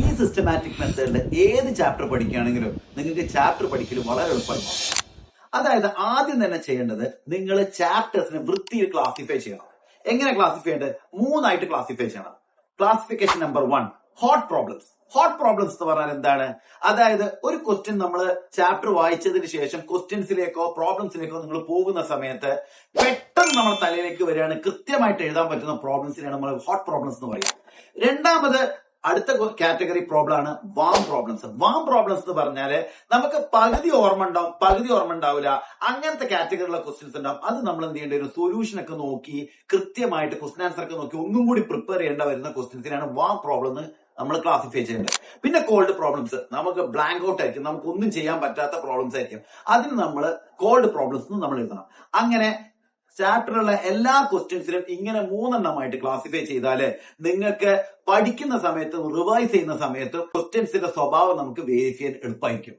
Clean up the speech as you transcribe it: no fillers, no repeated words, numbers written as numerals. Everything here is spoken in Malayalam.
ഈ സിസ്റ്റമാറ്റിക് മെത്തേഡിൽ ഏത് ചാപ്റ്റർ പഠിക്കുകയാണെങ്കിലും നിങ്ങൾക്ക് ചാപ്റ്റർ പഠിക്കൽ വളരെ എളുപ്പമായി. അതായത് ആദ്യം തന്നെ ചെയ്യേണ്ടത് നിങ്ങൾ ചാപ്റ്റേഴ്സിനെ വൃത്തിയിൽ ക്ലാസിഫൈ ചെയ്യണം. എങ്ങനെ ക്ലാസിഫൈ ചെയ്യേണ്ടത്? 3 ആയിട്ട് ക്ലാസിഫൈ ചെയ്യണം. Classification number 1, hot problems. Hot problems എന്ന് പറഞ്ഞാൽ എന്താണ്? അതായത് ഒരു ക്വസ്റ്റ്യൻ നമ്മൾ ചാപ്റ്റർ വായിച്ചതിന് ശേഷം ക്വസ്റ്റ്യൻസിലേക്കോ പ്രോബ്ലംസിലേക്കോ നിങ്ങൾ പോകുന്ന സമയത്ത് പെട്ടെന്ന് നമ്മുടെ തലയിലേക്ക് വരികയാണ് കൃത്യമായിട്ട് എഴുതാൻ പറ്റുന്ന പ്രോബ്ലംസിനെയാണ് നമ്മൾ ഹോട്ട് പ്രോബ്ലംസ് എന്ന് പറയുക. രണ്ടാമത് അടുത്ത കാറ്റഗറി പ്രോബ്ലം ആണ് വാം പ്രോബ്ലംസ്. വാം പ്രോബ്ലംസ് എന്ന് പറഞ്ഞാല് നമുക്ക് പകുതി ഓർമ്മ ഉണ്ടാവും, പകുതി ഓർമ്മ ഉണ്ടാവില്ല, അങ്ങനത്തെ കാറ്റഗറിയിലുള്ള ക്വസ്റ്റ്യൻസ് ഉണ്ടാവും. അത് നമ്മൾ എന്ത് ചെയ്യേണ്ട വരും? സൊല്യൂഷൻ ഒക്കെ നോക്കി കൃത്യമായിട്ട് ക്വസ്റ്റ്യൻ ആൻസർ ഒക്കെ നോക്കി ഒന്നും കൂടി പ്രിപ്പയർ ചെയ്യേണ്ട വരുന്ന ക്വസ്റ്റ്യൻസിനാണ് വാം പ്രോബ്ലം എന്ന് നമ്മൾ ക്ലാസിഫൈ ചെയ്യേണ്ടത്. പിന്നെ കോൾഡ് പ്രോബ്ലംസ്, നമുക്ക് ബ്ലാങ്ക് ഔട്ട് ആയിരിക്കും, നമുക്ക് ഒന്നും ചെയ്യാൻ പറ്റാത്ത പ്രോബ്ലംസ് ആയിരിക്കും. അതിന് നമ്മൾ കോൾഡ് പ്രോബ്ലംസ് നമ്മൾ എഴുതണം. അങ്ങനെ ചാപ്റ്ററിലുള്ള എല്ലാ ക്വസ്റ്റ്യൻസിലും ഇങ്ങനെ 3 എണ്ണമായിട്ട് ക്ലാസിഫൈ ചെയ്താല് നിങ്ങൾക്ക് പഠിക്കുന്ന സമയത്ത് റിവൈസ് ചെയ്യുന്ന സമയത്ത് ക്വസ്റ്റ്യൻസിന്റെ സ്വഭാവം നമുക്ക് വേരിഫൈ ചെയ്യാൻ എളുപ്പമായിരിക്കും.